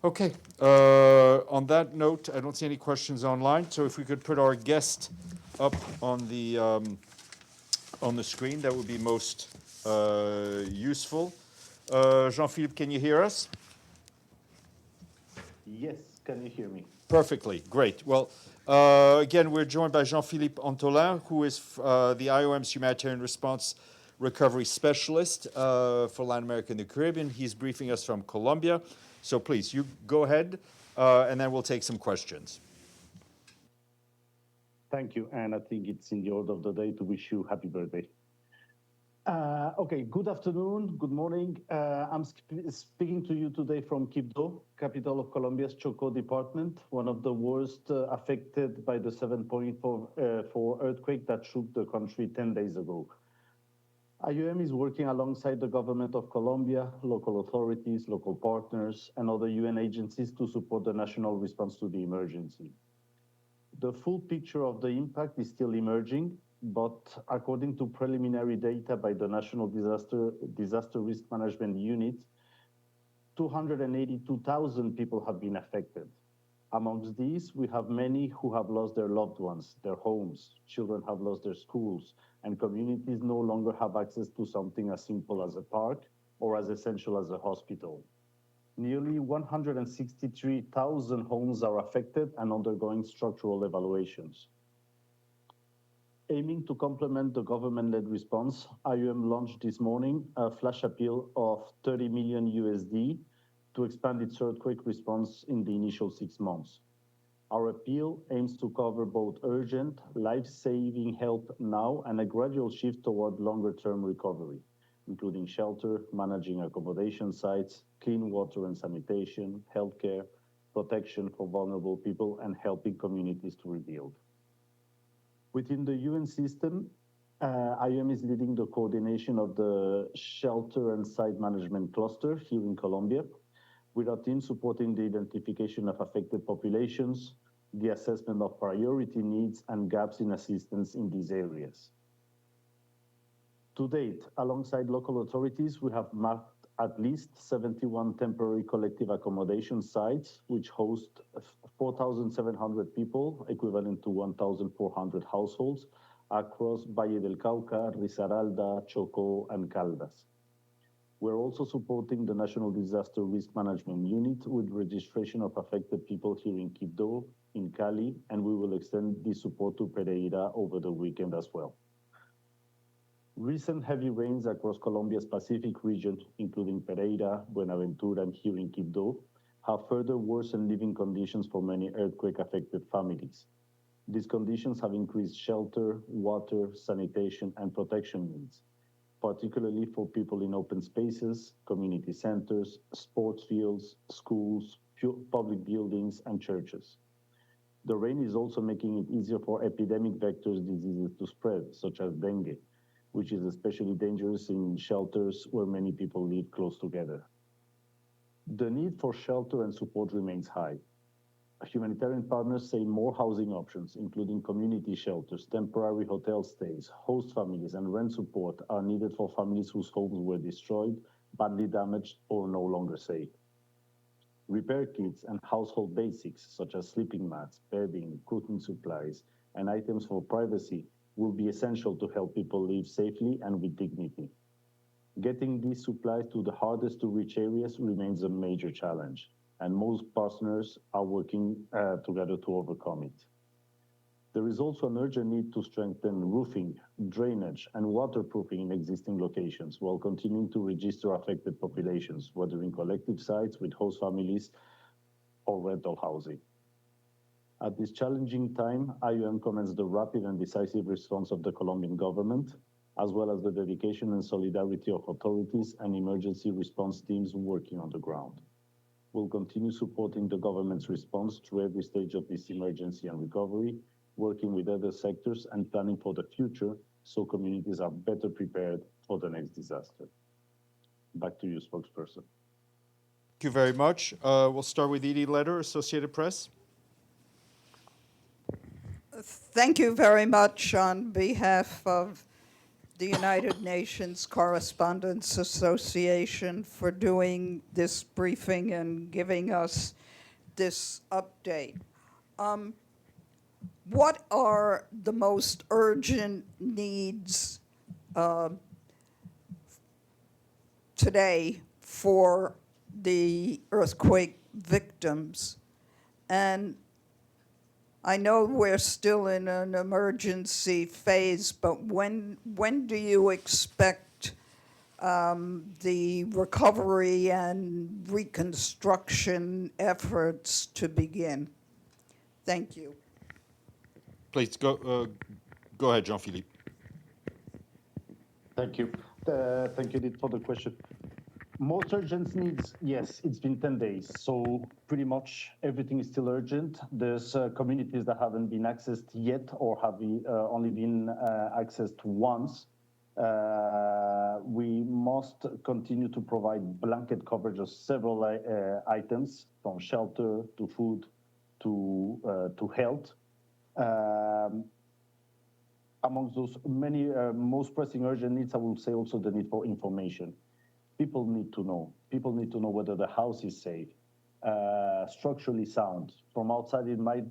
Okay. On that note, I don't see any questions online. So if we could put our guest up on the screen, that would be most useful. Jean-Philippe, can you hear us? Yes, can you hear me? Perfectly. Great. Well, again, we're joined by Jean-Philippe Antolin, who is the IOM's Humanitarian Response Recovery Specialist for Latin America and the Caribbean. He's briefing us from Colombia. So please, you go ahead, and then we'll take some questions. Thank you, and I think it's in the order of the day to wish you happy birthday. Okay, good afternoon, good morning. I'm speaking to you today from Quibdó, capital of Colombia's Chocó department, one of the worst affected by the 7.4 earthquake that shook the country 10 days ago. IOM is working alongside the government of Colombia, local authorities, local partners, and other UN agencies to support the national response to the emergency. The full picture of the impact is still emerging, but according to preliminary data by the National Disaster Risk Management Unit, 282,000 people have been affected. Amongst these, we have many who have lost their loved ones, their homes, children have lost their schools, and communities no longer have access to something as simple as a park or as essential as a hospital. Nearly 163,000 homes are affected and undergoing structural evaluations. Aiming to complement the government-led response, IOM launched this morning a flash appeal of 30 million USD to expand its earthquake response in the initial 6 months. Our appeal aims to cover both urgent, life-saving help now and a gradual shift toward longer-term recovery, including shelter, managing accommodation sites, clean water and sanitation, healthcare, protection for vulnerable people, and helping communities to rebuild. Within the UN system, IOM is leading the coordination of the shelter and site management cluster here in Colombia, with our team supporting the identification of affected populations, the assessment of priority needs and gaps in assistance in these areas. To date, alongside local authorities, we have mapped at least 71 temporary collective accommodation sites, which host 4,700 people, equivalent to 1,400 households, across Valle del Cauca, Risaralda, Chocó, and Caldas. We're also supporting the National Disaster Risk Management Unit with registration of affected people here in Quibdó, in Cali, and we will extend this support to Pereira over the weekend as well. Recent heavy rains across Colombia's Pacific region, including Pereira, Buenaventura, and here in Quibdó, have further worsened living conditions for many earthquake-affected families. These conditions have increased shelter, water, sanitation, and protection needs, particularly for people in open spaces, community centers, sports fields, schools, public buildings, and churches. The rain is also making it easier for epidemic vectors diseases to spread, such as dengue, which is especially dangerous in shelters where many people live close together. The need for shelter and support remains high. Humanitarian partners say more housing options, including community shelters, temporary hotel stays, host families, and rent support are needed for families whose homes were destroyed, badly damaged, or no longer safe. Repair kits and household basics, such as sleeping mats, bedding, cooking supplies, and items for privacy, will be essential to help people live safely and with dignity. Getting these supplies to the hardest to reach areas remains a major challenge, and most partners are working together to overcome it. There is also an urgent need to strengthen roofing, drainage, and waterproofing in existing locations while continuing to register affected populations, whether in collective sites with host families or rental housing. At this challenging time, IOM commends the rapid and decisive response of the Colombian government, as well as the dedication and solidarity of authorities and emergency response teams working on the ground. We'll continue supporting the government's response through every stage of this emergency and recovery, working with other sectors and planning for the future so communities are better prepared for the next disaster. Back to you, spokesperson. Thank you very much. We'll start with Edie Letter, Associated Press. Thank you very much on behalf of the United Nations Correspondents Association for doing this briefing and giving us this update. What are the most urgent needs today for the earthquake victims? And I know we're still in an emergency phase, but when do you expect the recovery and reconstruction efforts to begin? Thank you. Please go ahead, Jean-Philippe. Thank you. Thank you, Edith, for the question. Most urgent needs, yes, it's been 10 days, so pretty much everything is still urgent. There's communities that haven't been accessed yet or have only been accessed once. We must continue to provide blanket coverage of several items, from shelter to food to health. Amongst those many most pressing urgent needs, I will say also the need for information. People need to know. People need to know whether the house is safe, structurally sound. From outside,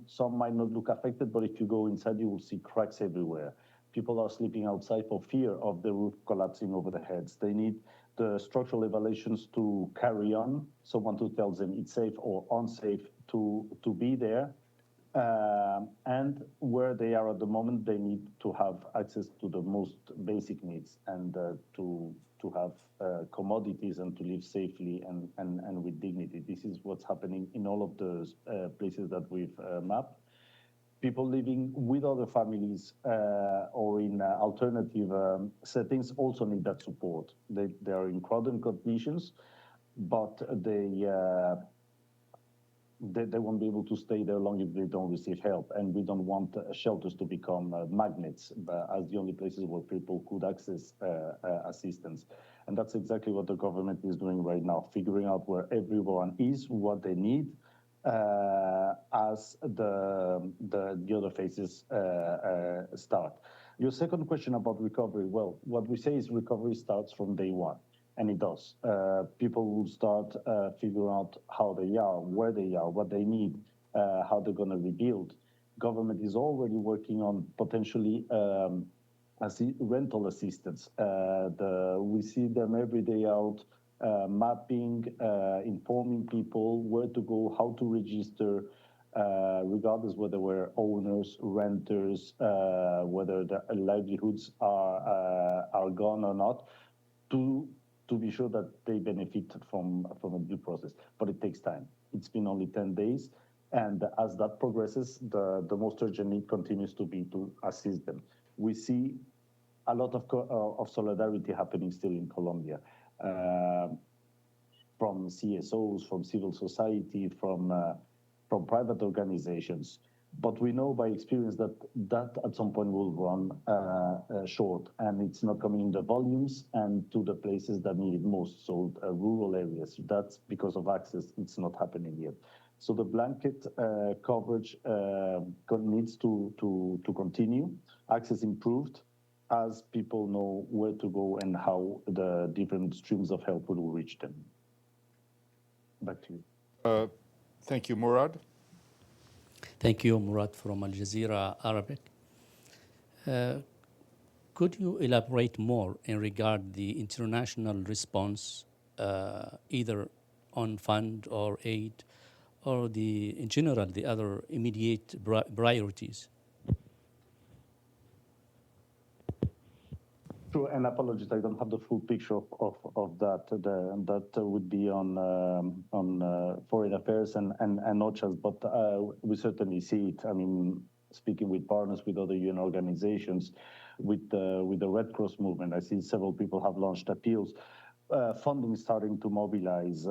some might not look affected, but if you go inside, you will see cracks everywhere. People are sleeping outside for fear of the roof collapsing over their heads. They need the structural evaluations to carry on, someone who tells them it's safe or unsafe to be there. And where they are at the moment, they need to have access to the most basic needs and to have commodities and to live safely and with dignity. This is what's happening in all of the places that we've mapped. People living with other families or in alternative settings also need that support. They are in crowded conditions, but they won't be able to stay there long if they don't receive help. And we don't want shelters to become magnets as the only places where people could access assistance. And that's exactly what the government is doing right now, figuring out where everyone is, what they need, as the other phases start. Your second question about recovery, well, what we say is recovery starts from day one. And it does. People will start figuring out how they are, where they are, what they need, how they're going to rebuild. Government is already working on potentially rental assistance. We see them every day out mapping, informing people where to go, how to register, regardless whether we're owners, renters, whether their livelihoods are gone or not, to be sure that they benefit from a due process. But it takes time. It's been only 10 days. And as that progresses, the most urgent need continues to be to assist them. We see a lot of solidarity happening still in Colombia, from CSOs, from civil society, from private organizations. But we know by experience that at some point will run short, and it's not coming in the volumes and to the places that need it most. So rural areas, that's because of access, it's not happening yet. So the blanket coverage needs to continue. Access improved as people know where to go and how the different streams of help will reach them. Back to you. Thank you, Murad. Thank you, Murad from Al Jazeera Arabic. Could you elaborate more in regard the international response, either on fund or aid, or in general, the other immediate priorities? Sure, and apologies, I don't have the full picture of that. That would be on foreign affairs and OCHA's, but we certainly see it. I mean, speaking with partners, with other UN organizations, with the Red Cross movement, I see several people have launched appeals. Funding is starting to mobilize.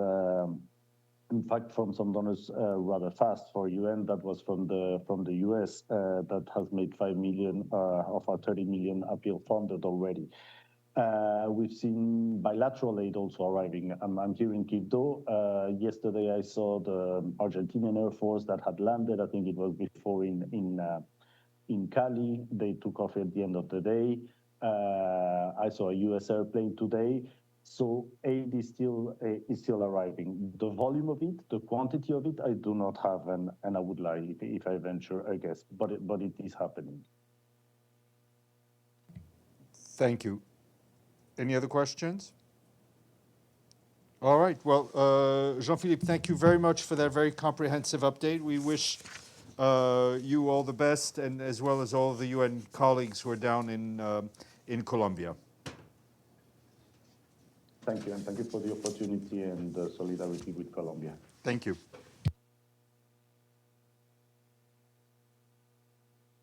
In fact, from some donors rather fast. For UN, that was from the US that has made 5 million of our 30 million appeal funded already. We've seen bilateral aid also arriving. I'm here in Quibdó. Yesterday, I saw the Argentinian Air Force that had landed. I think it was before in Cali. They took off at the end of the day. I saw a U.S. airplane today. So aid is still arriving. The volume of it, the quantity of it, I do not have, and I would lie if I venture a guess. But it is happening. Thank you. Any other questions? All right. Well, Jean-Philippe, thank you very much for that very comprehensive update. We wish you all the best, and as well as all the UN colleagues who are down in Colombia. Thank you, and thank you for the opportunity and the solidarity with Colombia. Thank you.